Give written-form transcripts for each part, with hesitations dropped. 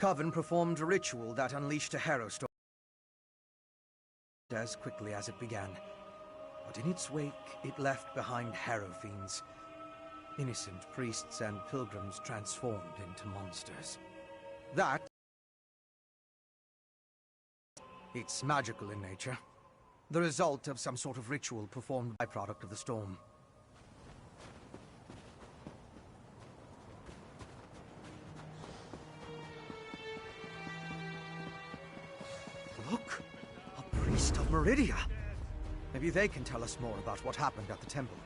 Coven performed a ritual that unleashed a harrow storm as quickly as it began. But in its wake, it left behind harrow fiends. Innocent priests and pilgrims transformed into monsters. It's magical in nature. The result of some sort of ritual performed by product of the storm. Look! A priest of Meridia! Maybe they can tell us more about what happened at the temple.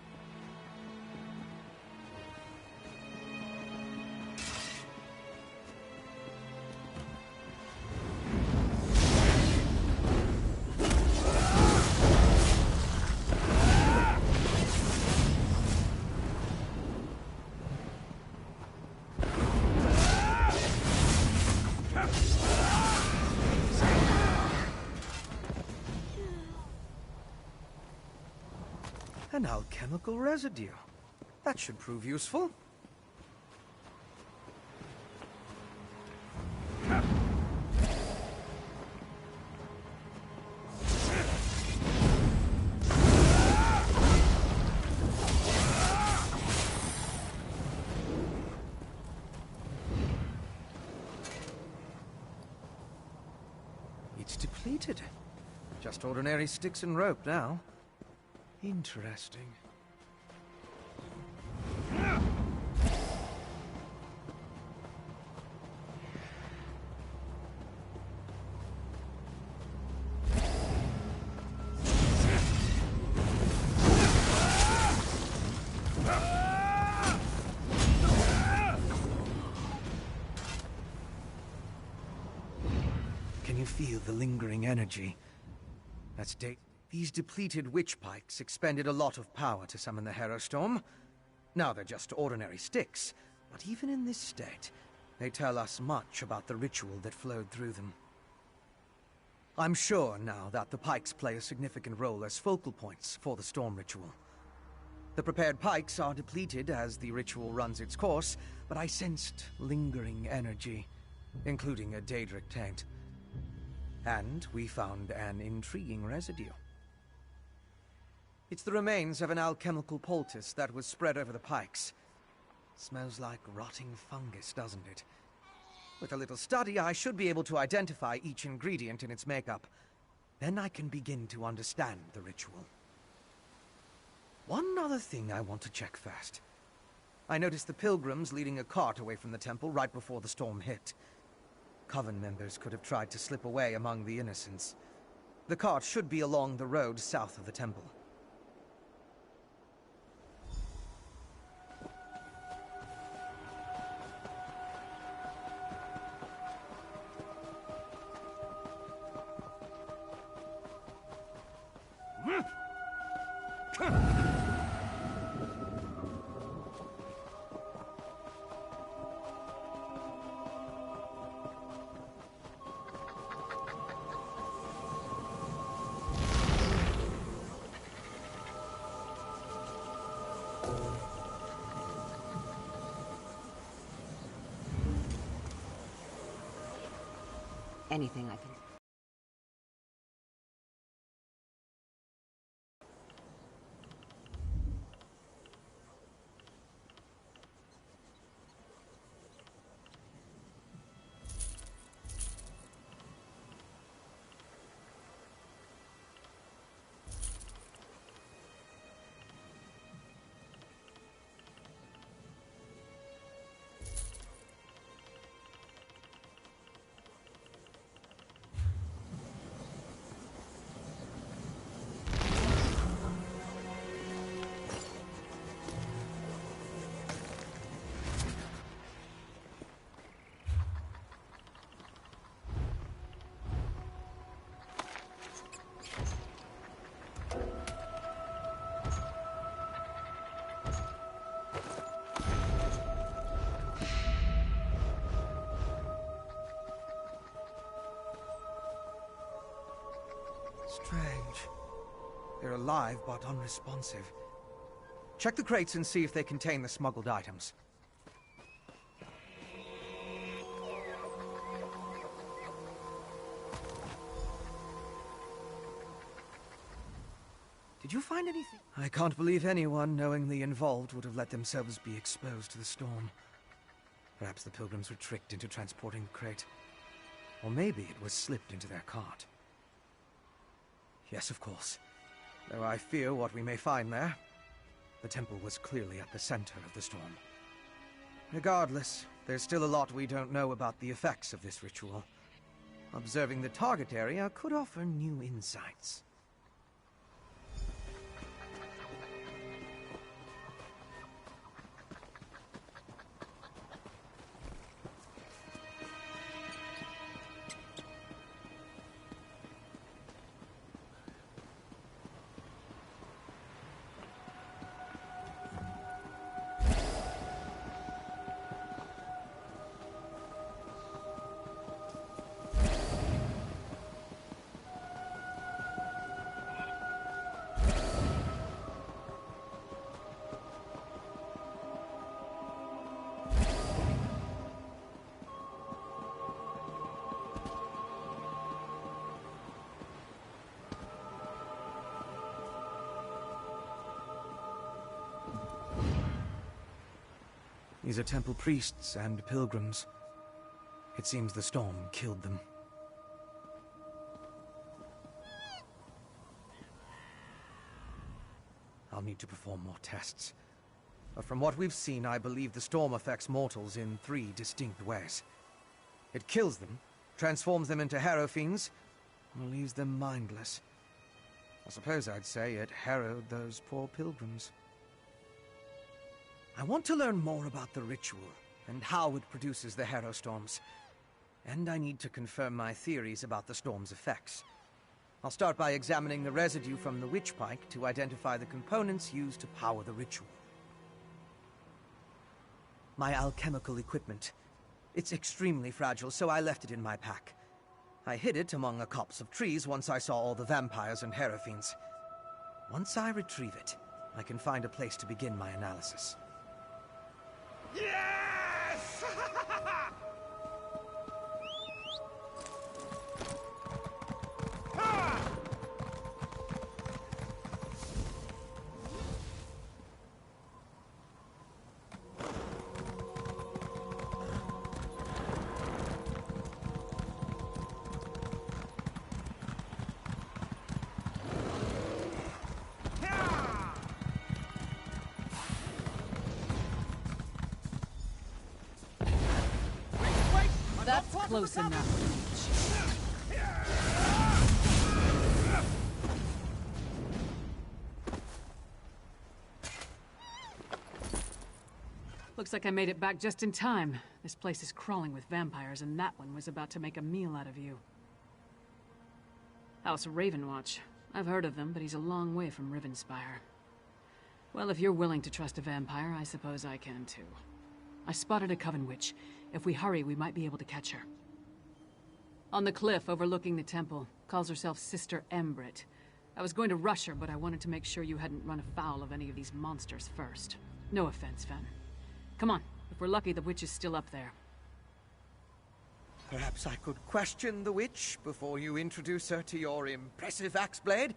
An alchemical residue. That should prove useful. It's depleted. Just ordinary sticks and rope now. Interesting. Can you feel the lingering energy? That's These depleted witch pikes expended a lot of power to summon the Harrow Storm. Now they're just ordinary sticks, but even in this state, they tell us much about the ritual that flowed through them. I'm sure now that the pikes play a significant role as focal points for the storm ritual. The prepared pikes are depleted as the ritual runs its course, but I sensed lingering energy, including a Daedric taint. And we found an intriguing residue. It's the remains of an alchemical poultice that was spread over the pikes. Smells like rotting fungus, doesn't it? With a little study, I should be able to identify each ingredient in its makeup. Then I can begin to understand the ritual. One other thing I want to check first. I noticed the pilgrims leading a cart away from the temple right before the storm hit. Coven members could have tried to slip away among the innocents. The cart should be along the road south of the temple. Anything I can... Strange. They're alive but unresponsive. Check the crates and see if they contain the smuggled items. Did you find anything? I can't believe anyone knowingly involved would have let themselves be exposed to the storm. Perhaps the pilgrims were tricked into transporting the crate. Or maybe it was slipped into their cart. Yes, of course. Though I fear what we may find there. The temple was clearly at the center of the storm. Regardless, there's still a lot we don't know about the effects of this ritual. Observing the target area could offer new insights. These are temple priests and pilgrims. It seems the storm killed them. I'll need to perform more tests. But from what we've seen, I believe the storm affects mortals in 3 distinct ways. It kills them, transforms them into harrow fiends, or leaves them mindless. I suppose I'd say it harrowed those poor pilgrims. I want to learn more about the ritual, and how it produces the harrow storms. And I need to confirm my theories about the storm's effects. I'll start by examining the residue from the witch pike to identify the components used to power the ritual. My alchemical equipment. It's extremely fragile, so I left it in my pack. I hid it among a copse of trees once I saw all the vampires and harrow fiends. Once I retrieve it, I can find a place to begin my analysis. Yes! That's close enough. Looks like I made it back just in time. This place is crawling with vampires, and that one was about to make a meal out of you. House Ravenwatch. I've heard of them, but he's a long way from Rivenspire. Well, if you're willing to trust a vampire, I suppose I can too. I spotted a Coven Witch. If we hurry, we might be able to catch her. On the cliff overlooking the temple. Calls herself Sister Embrit. I was going to rush her, but I wanted to make sure you hadn't run afoul of any of these monsters first. No offense, Fen. Come on. If we're lucky, the witch is still up there. Perhaps I could question the witch before you introduce her to your impressive axe blade?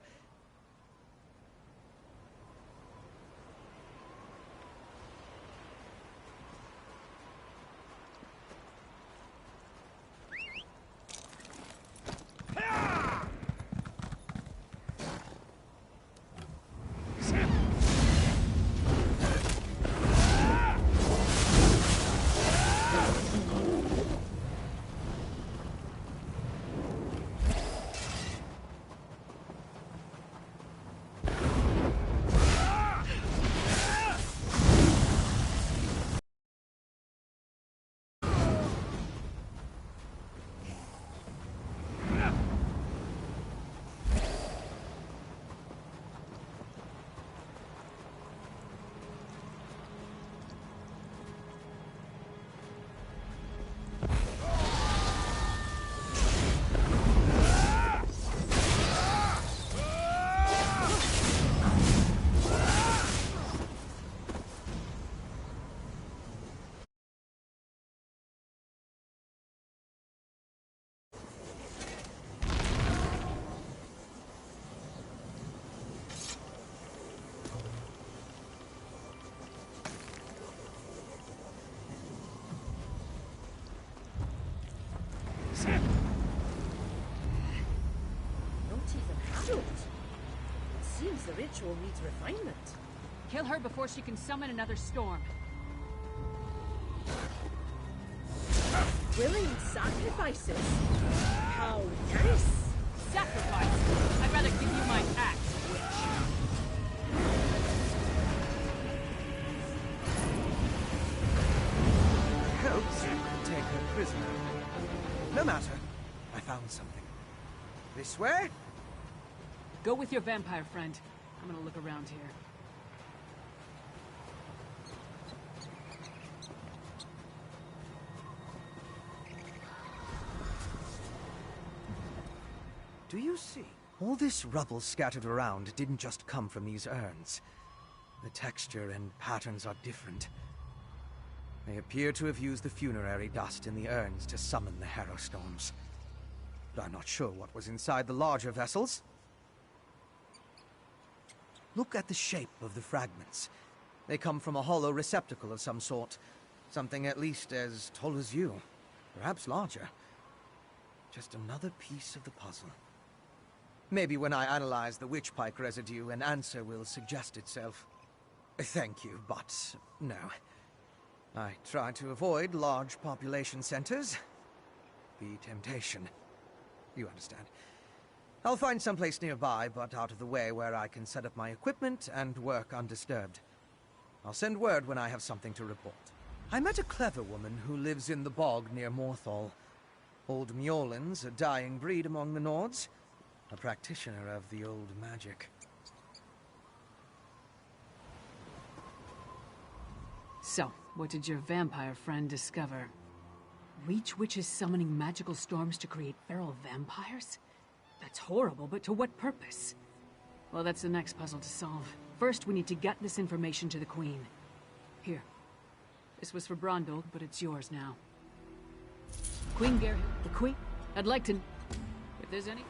shoot. It seems the ritual needs refinement. Kill her before she can summon another storm. Willing sacrifices? How nice! Sacrifice! I'd rather give you my axe, witch. Hopes you could take her prisoner. No matter. I found something. This way? Go with your vampire friend. I'm gonna look around here. Do you see? All this rubble scattered around didn't just come from these urns. The texture and patterns are different. They appear to have used the funerary dust in the urns to summon the Harrow Storms. But I'm not sure what was inside the larger vessels. Look at the shape of the fragments. They come from a hollow receptacle of some sort. Something at least as tall as you. Perhaps larger. Just another piece of the puzzle. Maybe when I analyze the witchpike residue, an answer will suggest itself. Thank you, but no. I try to avoid large population centers. The temptation. You understand. I'll find someplace nearby, but out of the way where I can set up my equipment and work undisturbed. I'll send word when I have something to report. I met a clever woman who lives in the bog near Morthal. Old Mjolnir's a dying breed among the Nords. A practitioner of the old magic. So, what did your vampire friend discover? Reach witches summoning magical storms to create feral vampires? That's horrible, but to what purpose? Well, that's the next puzzle to solve. First, we need to get this information to the Queen. Here. This was for Brondel, but it's yours now. Queen Gerhild, the Queen? I'd like to... If there's any...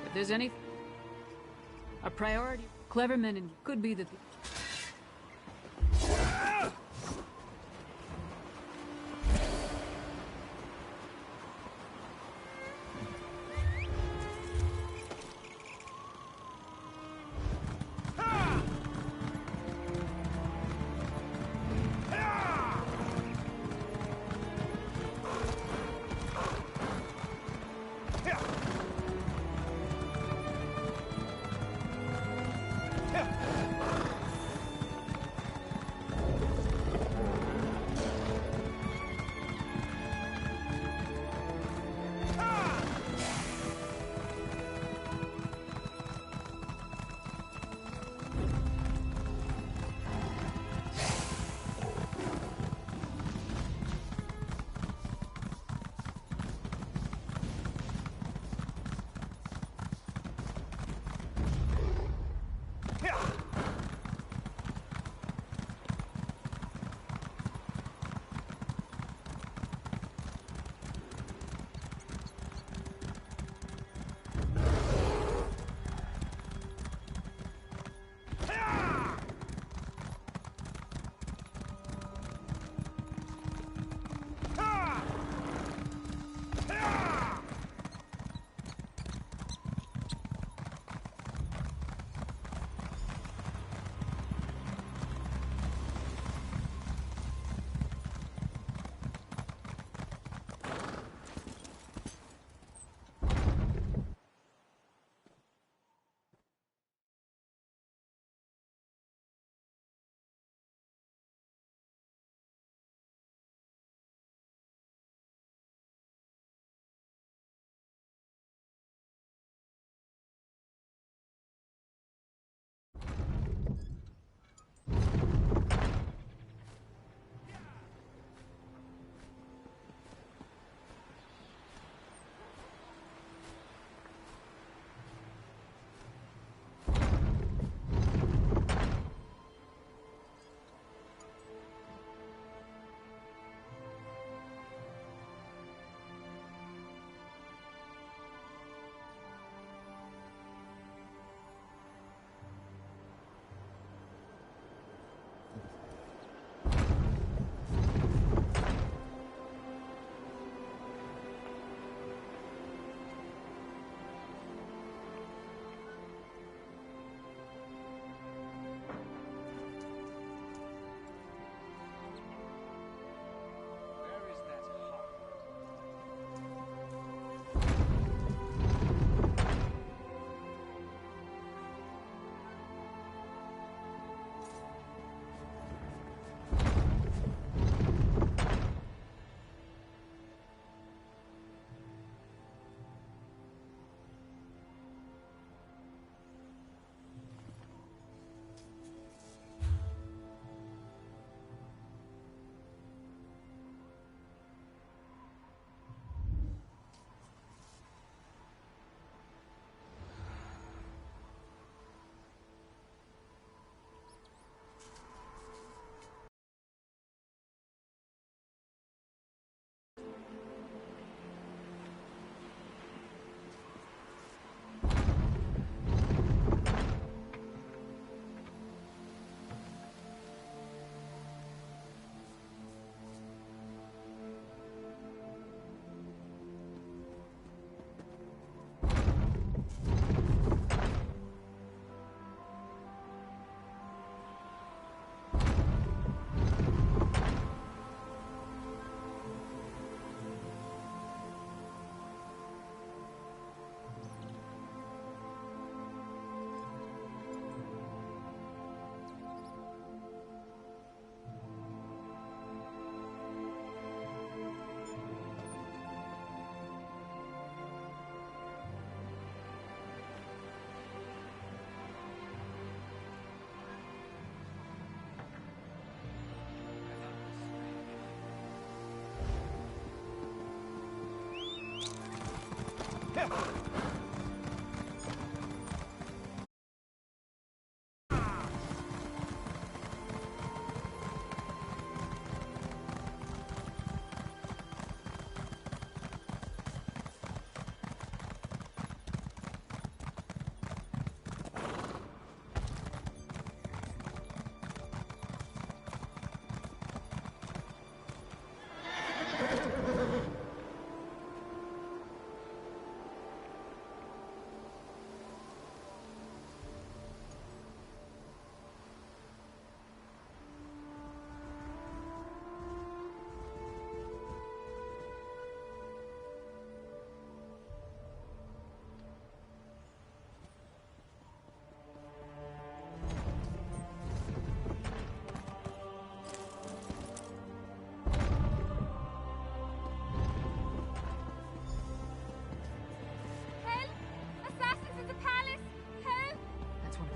If there's any... A priority... Clever men and could be that...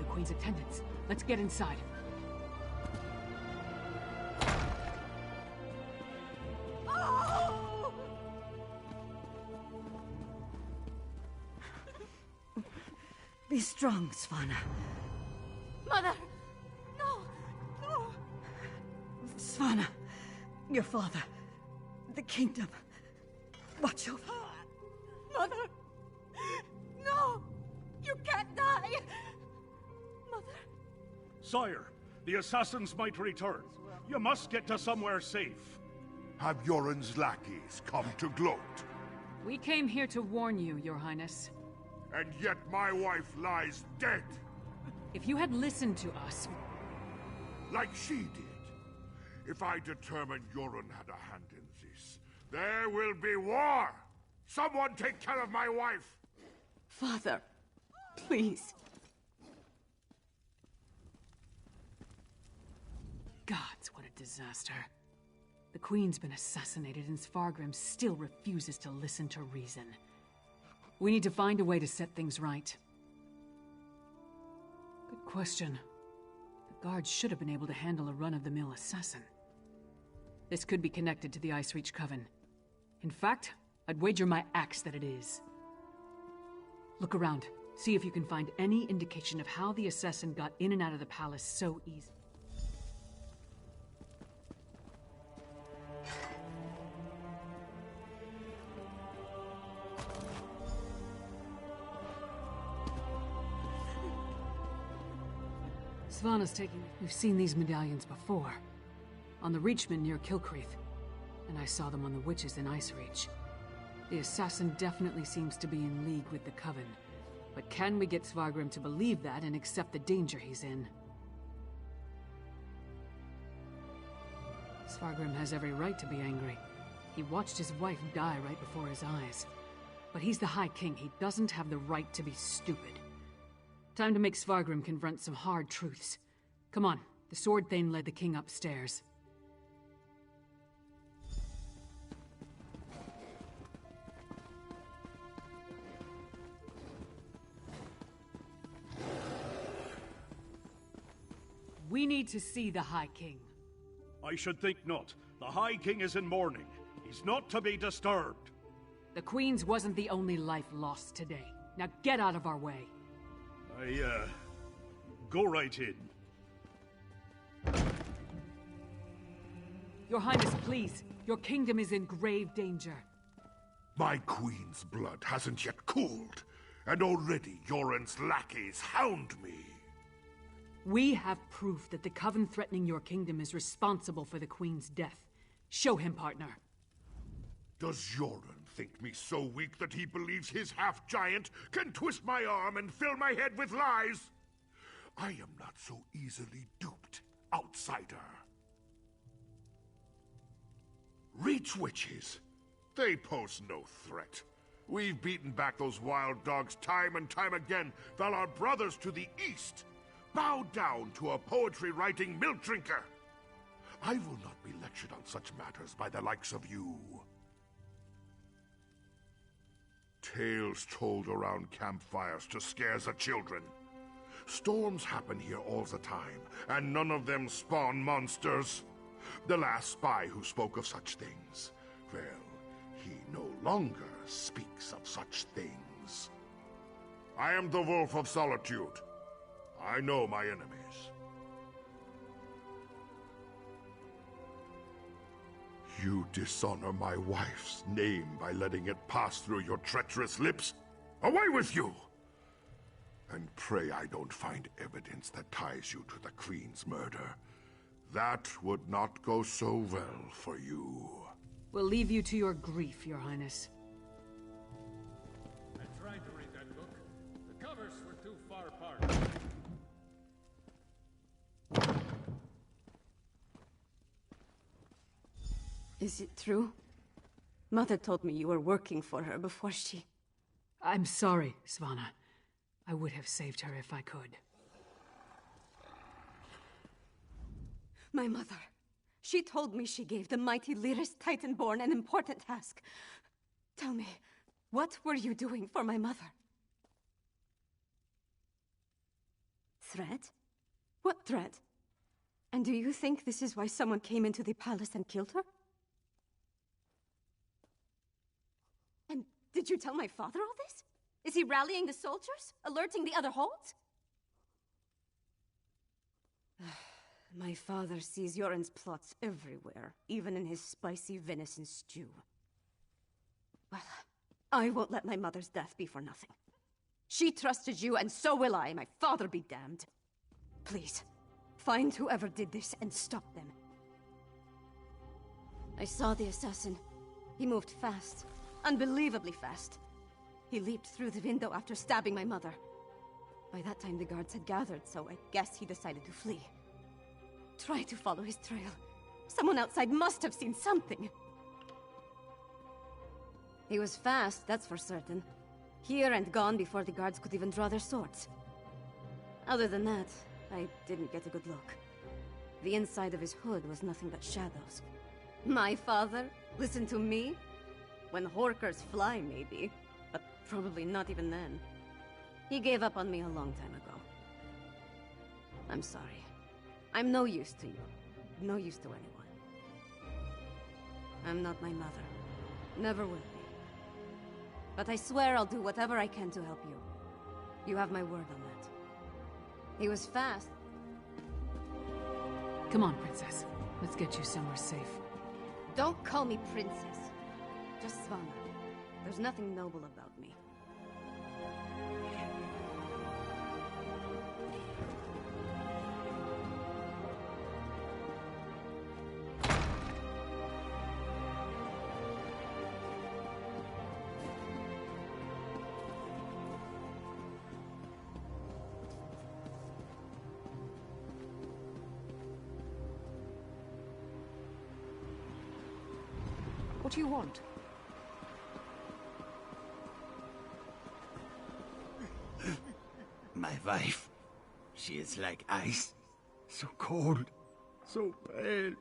Queen's attendants. Let's get inside. Oh! Be strong, Svanna. Mother! No! No! Svanna, your father, the kingdom. Watch over. Mother! No! You can't die! Mother! Sire, the assassins might return. You must get to somewhere safe. Have Yoren's lackeys come to gloat? We came here to warn you, Your Highness. And yet my wife lies dead. If you had listened to us... Like she did. If I determine Yoren had a hand in this, there will be war! Someone take care of my wife! Father, please. Gods, what a disaster. The Queen's been assassinated and Svargrim still refuses to listen to reason. We need to find a way to set things right. Good question. The guards should have been able to handle a run-of-the-mill assassin. This could be connected to the Icereach Coven. In fact, I'd wager my axe that it is. Look around. See if you can find any indication of how the assassin got in and out of the palace so easily. Svanna's taking... We've seen these medallions before. On the Reachman near Kilcreath. And I saw them on the witches in Icereach. The assassin definitely seems to be in league with the Coven. But can we get Svargrim to believe that and accept the danger he's in? Svargrim has every right to be angry. He watched his wife die right before his eyes. But he's the High King. He doesn't have the right to be stupid. Time to make Svargrim confront some hard truths. Come on, the Sword Thane led the king upstairs. We need to see the High King. I should think not. The High King is in mourning. He's not to be disturbed. The Queen's wasn't the only life lost today. Now get out of our way. Go right in. Your Highness, please. Your kingdom is in grave danger. My queen's blood hasn't yet cooled, and already Yoren's lackeys hound me. We have proof that the Coven threatening your kingdom is responsible for the Queen's death. Show him, partner. Does Yoren think me so weak that he believes his half-giant can twist my arm and fill my head with lies? I am not so easily duped, outsider. Reach witches. They pose no threat. We've beaten back those wild dogs time and time again, while our brothers to the east bow down to a poetry-writing milk drinker. I will not be lectured on such matters by the likes of you. Tales told around campfires to scare the children. Storms happen here all the time, and none of them spawn monsters. The last spy who spoke of such things, well, he no longer speaks of such things. friends. I am the Wolf of Solitude. I know my enemies. You dishonor my wife's name by letting it pass through your treacherous lips? Away with you! And pray I don't find evidence that ties you to the Queen's murder. That would not go so well for you. We'll leave you to your grief, Your Highness. I tried to read that book. The covers were too far apart. Is it true? Mother told me you were working for her before she... I'm sorry, Svanna. I would have saved her if I could. My mother. She told me she gave the mighty Lyris Titanborn an important task. Tell me, what were you doing for my mother? Threat? What threat? And do you think this is why someone came into the palace and killed her? And did you tell my father all this? Is he rallying the soldiers? Alerting the other holds? My father sees Yoren's plots everywhere, even in his spicy venison stew. Well, I won't let my mother's death be for nothing. She trusted you, and so will I. My father be damned. Please, find whoever did this and stop them. I saw the assassin. He moved fast. Unbelievably fast. He leaped through the window after stabbing my mother. By that time, the guards had gathered, so I guess he decided to flee. Try to follow his trail. Someone outside must have seen something. He was fast, that's for certain. Here and gone before the guards could even draw their swords. Other than that, I didn't get a good look. The inside of his hood was nothing but shadows. My father? Listen to me? When horkers fly, maybe. But probably not even then. He gave up on me a long time ago. I'm sorry. I'm no use to you. No use to anyone. I'm not my mother. Never will be. But I swear I'll do whatever I can to help you. You have my word on that. He was fast. Come on, Princess. Let's get you somewhere safe. Don't call me princess. Just Svanna. There's nothing noble about me. What do you want? My wife. She is like ice. So cold. So pale.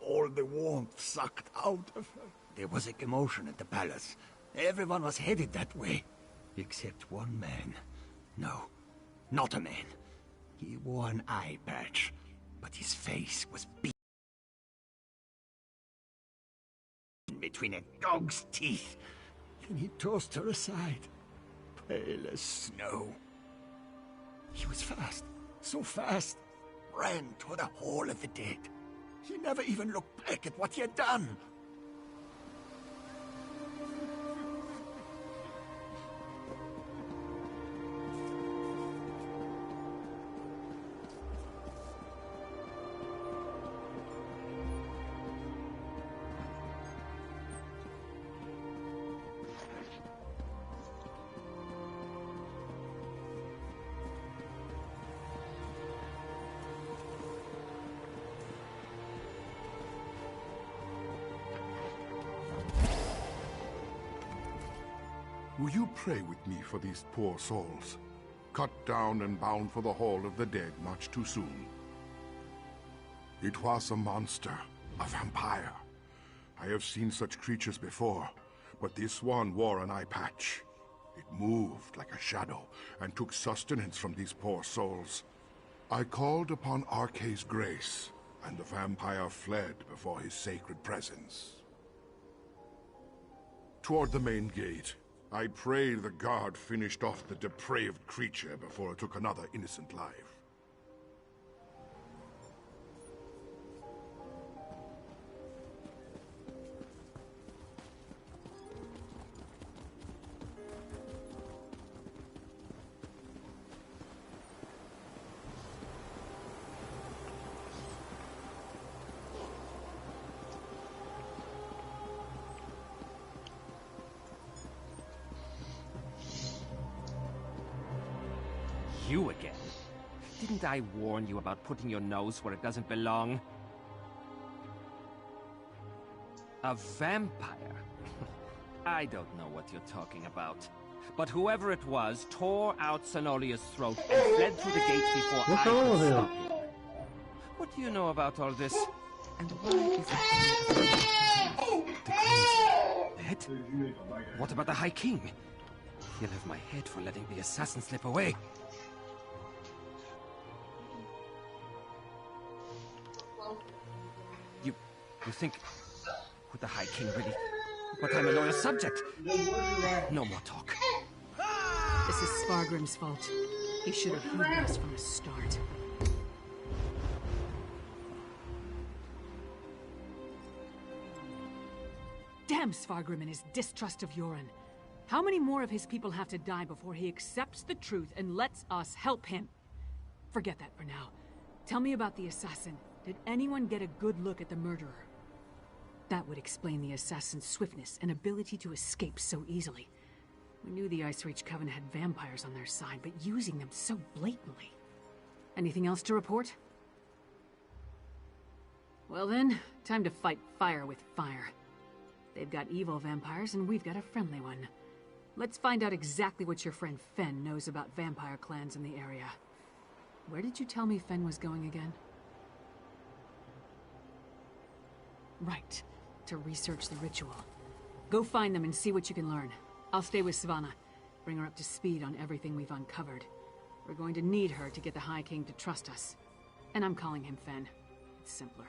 All the warmth sucked out of her. There was a commotion at the palace. Everyone was headed that way. Except one man. No, not a man. He wore an eye patch, but his face was beaten between a dog's teeth. Then he tossed her aside, pale as snow. He was fast, so fast, ran toward the Hall of the Dead. He never even looked back at what he had done. Will you pray with me for these poor souls? Cut down and bound for the Hall of the Dead much too soon. It was a monster, a vampire. I have seen such creatures before, but this one wore an eye patch. It moved like a shadow and took sustenance from these poor souls. I called upon Arkay's grace, and the vampire fled before his sacred presence. Toward the main gate, I pray the guard finished off the depraved creature before it took another innocent life. You again? Didn't I warn you about putting your nose where it doesn't belong? A vampire? I don't know what you're talking about. But whoever it was tore out Senolia's throat and fled through the gates before I could stop him. What do you know about all this? And why is it the Queen's bed? What about the High King? He'll have my head for letting the assassin slip away. You think... Would the High King really... But I'm a loyal subject! No more talk. This is Spargrim's fault. He should have heeded us from the start. Damn Spargrim and his distrust of Yoren. How many more of his people have to die before he accepts the truth and lets us help him? Forget that for now. Tell me about the assassin. Did anyone get a good look at the murderer? That would explain the assassin's swiftness and ability to escape so easily. We knew the Ice Reach Coven had vampires on their side, but using them so blatantly. Anything else to report? Well then, time to fight fire with fire. They've got evil vampires and we've got a friendly one. Let's find out exactly what your friend Fen knows about vampire clans in the area. Where did you tell me Fen was going again? Right. To research the ritual. Go find them and see what you can learn. I'll stay with Savannah. Bring her up to speed on everything we've uncovered. We're going to need her to get the High King to trust us. And I'm calling him Fen. It's simpler.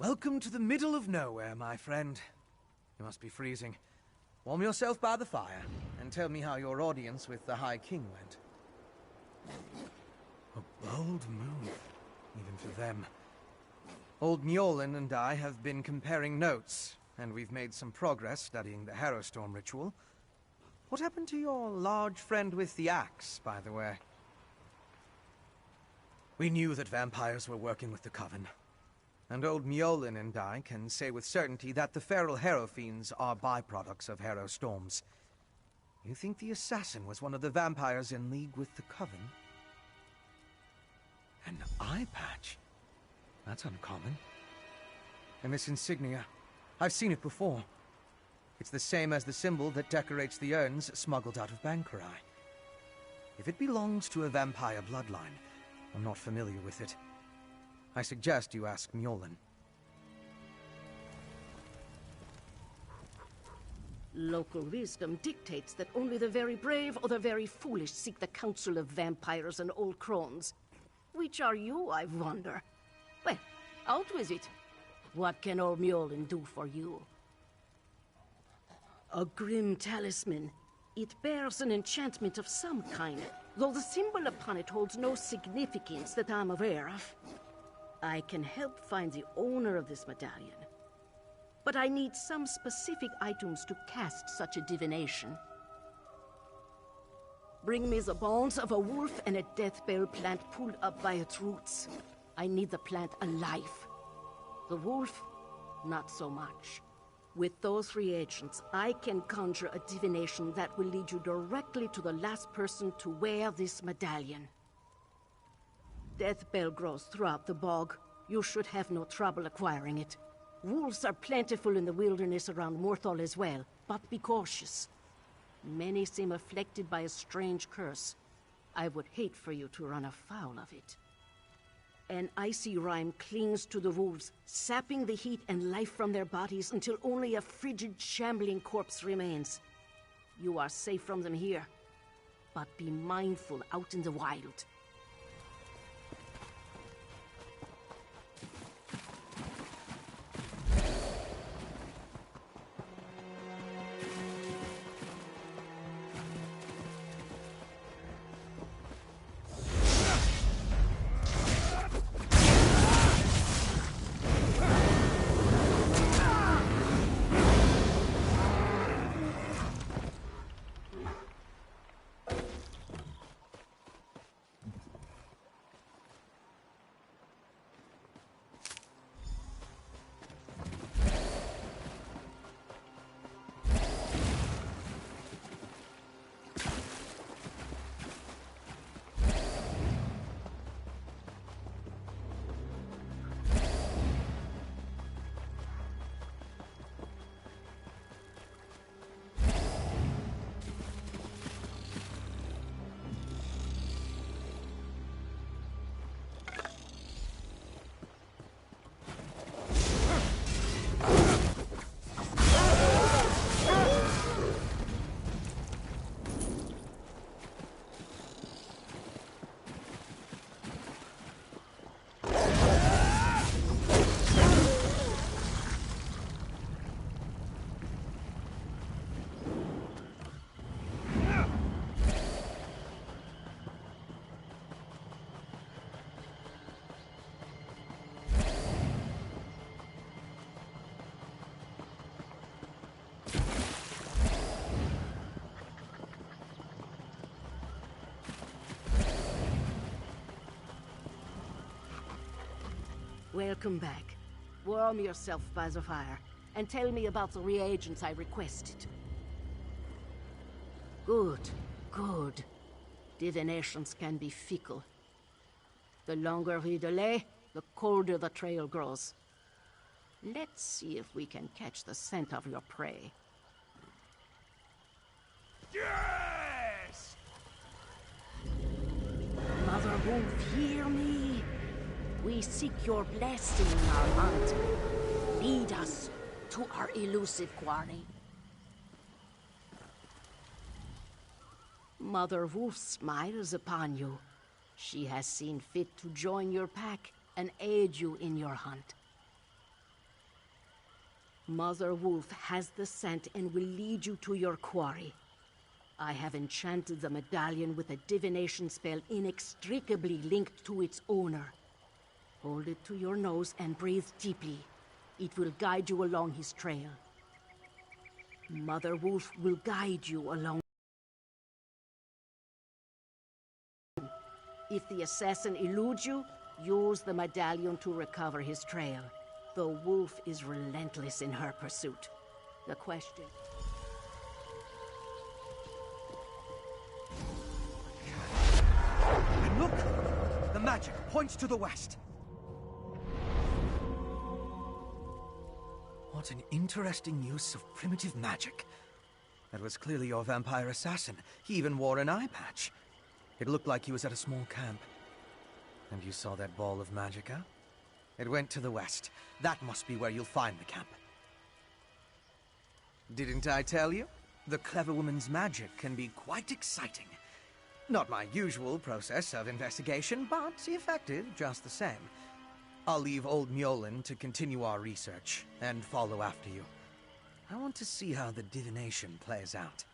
Welcome to the middle of nowhere, my friend. You must be freezing. Warm yourself by the fire, and tell me how your audience with the High King went. A bold move, even for them. Old Mjolnir and I have been comparing notes, and we've made some progress studying the Harrowstorm ritual. What happened to your large friend with the axe, by the way? We knew that vampires were working with the Coven. And old Mjolnir and I can say with certainty that the feral Harrow Fiends are byproducts of Harrow Storms. You think the assassin was one of the vampires in league with the Coven? An eye patch? That's uncommon. And this insignia, I've seen it before. It's the same as the symbol that decorates the urns smuggled out of Bankarai. If it belongs to a vampire bloodline, I'm not familiar with it. I suggest you ask Mjolnir. Local wisdom dictates that only the very brave or the very foolish seek the counsel of vampires and old crones. Which are you, I wonder? Well, out with it. What can old Mjolnir do for you? A grim talisman. It bears an enchantment of some kind, though the symbol upon it holds no significance that I'm aware of. I can help find the owner of this medallion, but I need some specific items to cast such a divination. Bring me the bones of a wolf and a death bell plant pulled up by its roots. I need the plant alive. The wolf, not so much. With those reagents, I can conjure a divination that will lead you directly to the last person to wear this medallion. Death bell grows throughout the bog. You should have no trouble acquiring it. Wolves are plentiful in the wilderness around Morthal as well, but be cautious. Many seem afflicted by a strange curse. I would hate for you to run afoul of it. An icy rime clings to the wolves, sapping the heat and life from their bodies until only a frigid, shambling corpse remains. You are safe from them here, but be mindful out in the wild. Welcome back. Warm yourself by the fire, and tell me about the reagents I requested. Good, good. Divinations can be fickle. The longer we delay, the colder the trail grows. Let's see if we can catch the scent of your prey. Yes! Mother Wolf, hear me. We seek your blessing in our hunt. Lead us to our elusive quarry. Mother Wolf smiles upon you. She has seen fit to join your pack and aid you in your hunt. Mother Wolf has the scent and will lead you to your quarry. I have enchanted the medallion with a divination spell inextricably linked to its owner. Hold it to your nose and breathe deeply. It will guide you along his trail. Mother Wolf will guide you along. If the assassin eludes you, use the medallion to recover his trail. The wolf is relentless in her pursuit. The question... And look! The magic points to the west. What an interesting use of primitive magic. That was clearly your vampire assassin. He even wore an eye patch. It looked like he was at a small camp. And you saw that ball of magicka? It went to the west. That must be where you'll find the camp. Didn't I tell you? The clever woman's magic can be quite exciting. Not my usual process of investigation, but effective just the same. I'll leave old Mjolnir to continue our research and follow after you. I want to see how the divination plays out.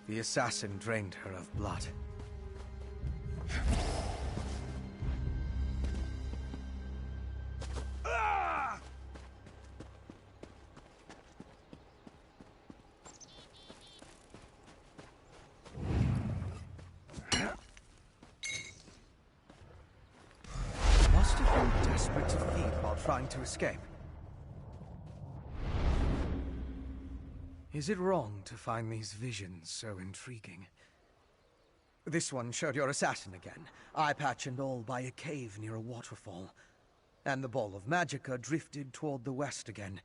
The assassin drained her of blood. Must have been desperate to feed while trying to escape. Is it wrong to find these visions so intriguing? This one showed your assassin again, eye patch and all, by a cave near a waterfall. And the ball of magicka drifted toward the west again.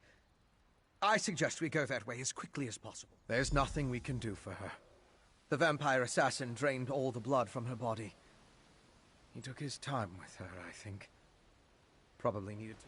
I suggest we go that way as quickly as possible. There's nothing we can do for her. The vampire assassin drained all the blood from her body. He took his time with her, I think. Probably needed to...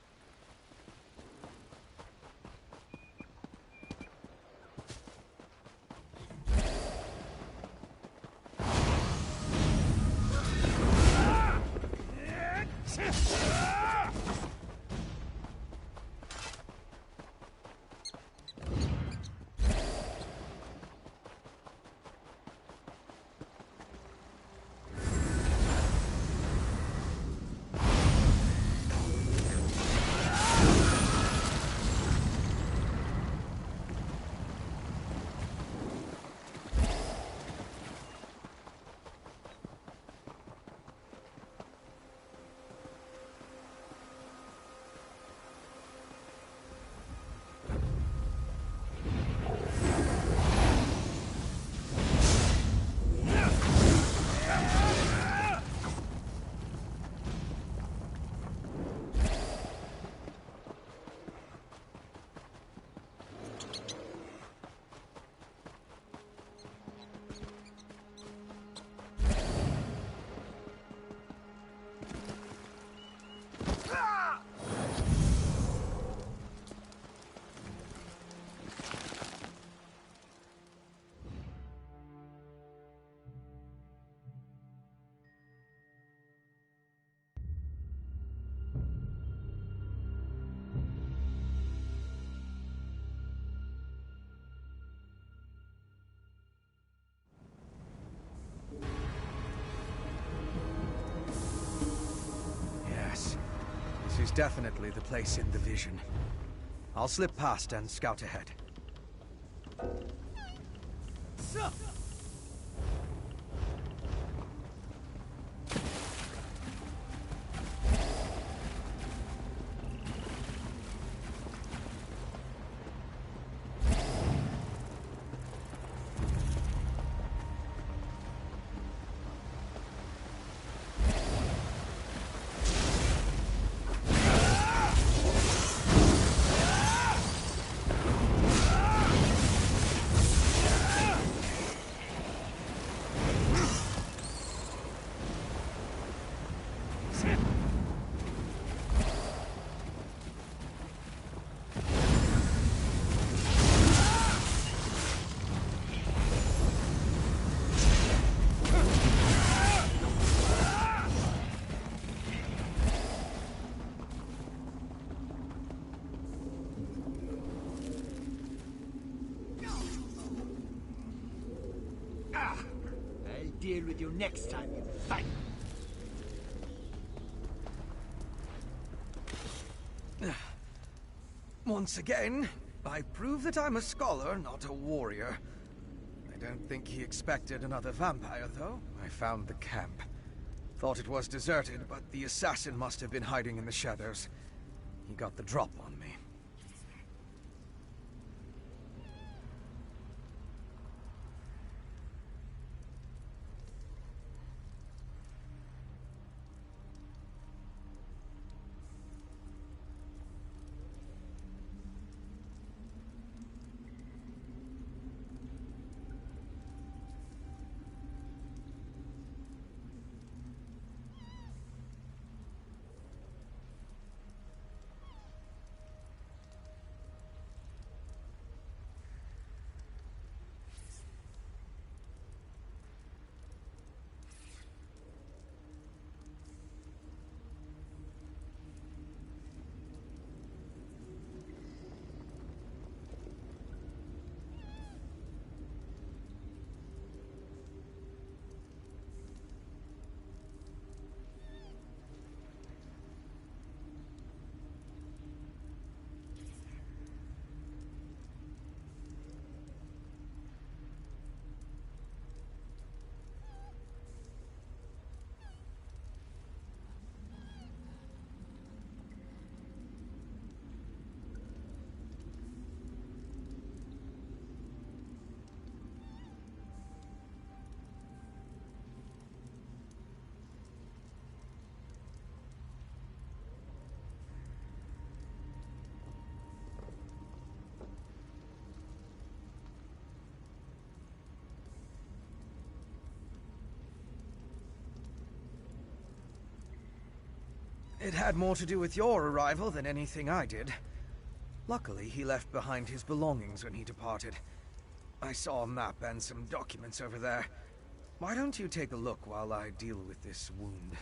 is definitely the place in the vision. I'll slip past and scout ahead. I'll deal with you next time you fight. Once again, I prove that I'm a scholar, not a warrior. I don't think he expected another vampire, though. I found the camp. Thought it was deserted, but the assassin must have been hiding in the shadows. He got the drop on me. It had more to do with your arrival than anything I did. Luckily, he left behind his belongings when he departed. I saw a map and some documents over there. Why don't you take a look while I deal with this wound?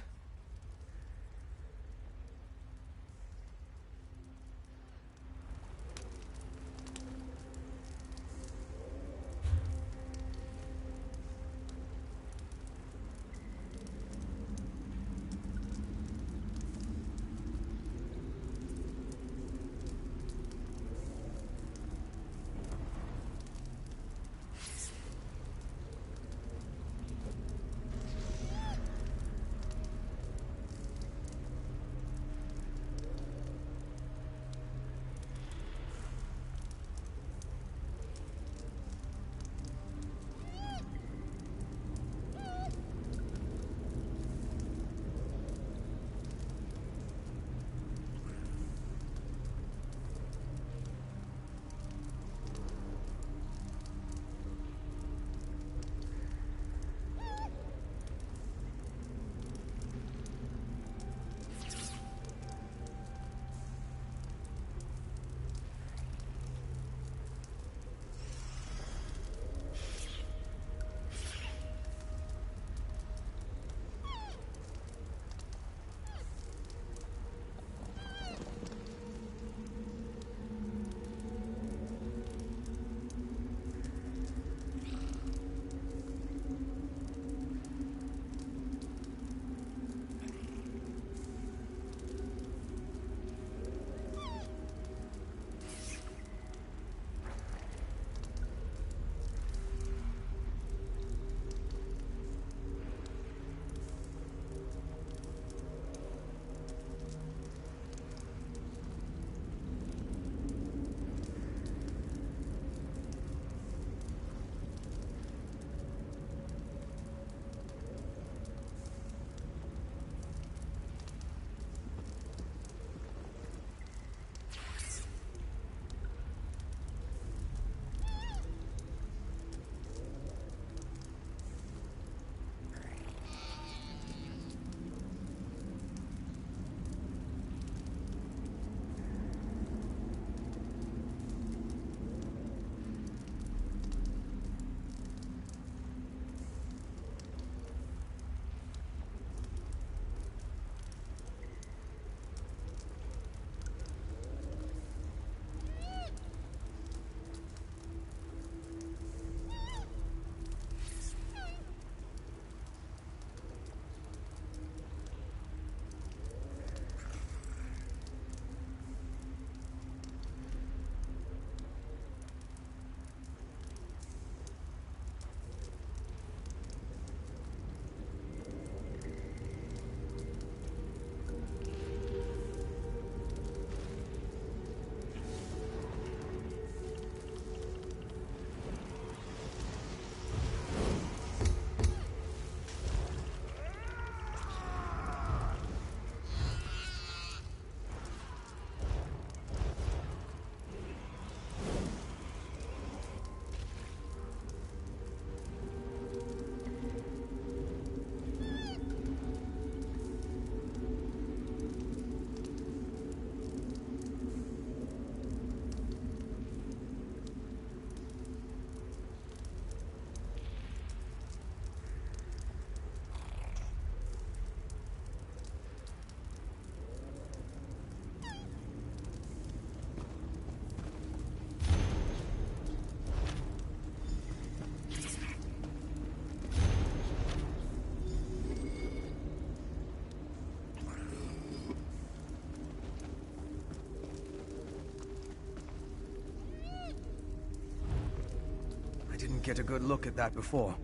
didn't get a good look at that before.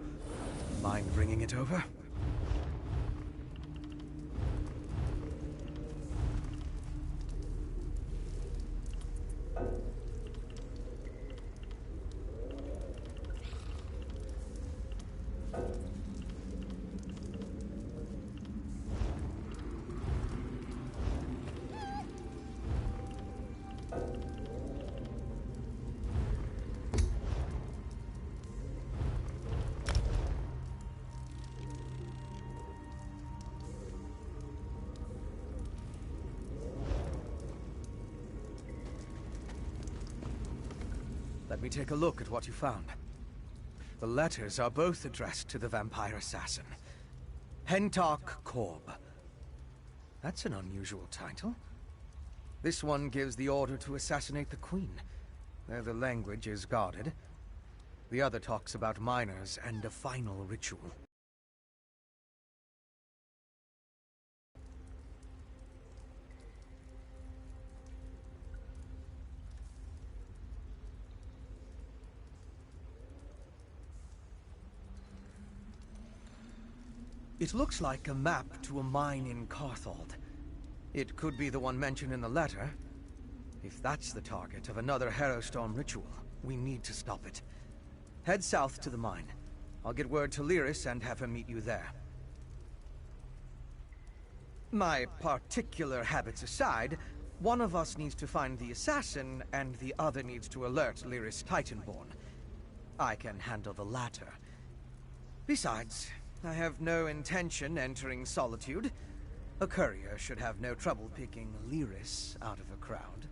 Mind bringing it over? Let me take a look at what you found. The letters are both addressed to the vampire assassin. Hentok Korb. That's an unusual title. This one gives the order to assassinate the queen, though the language is guarded. The other talks about miners and a final ritual. It looks like a map to a mine in Carthald. It could be the one mentioned in the letter. If that's the target of another Harrowstone ritual, we need to stop it. Head south to the mine. I'll get word to Lyris and have her meet you there. My particular habits aside, one of us needs to find the assassin, and the other needs to alert Lyris Titanborn. I can handle the latter. Besides, I have no intention entering Solitude. A courier should have no trouble picking Lyris out of a crowd.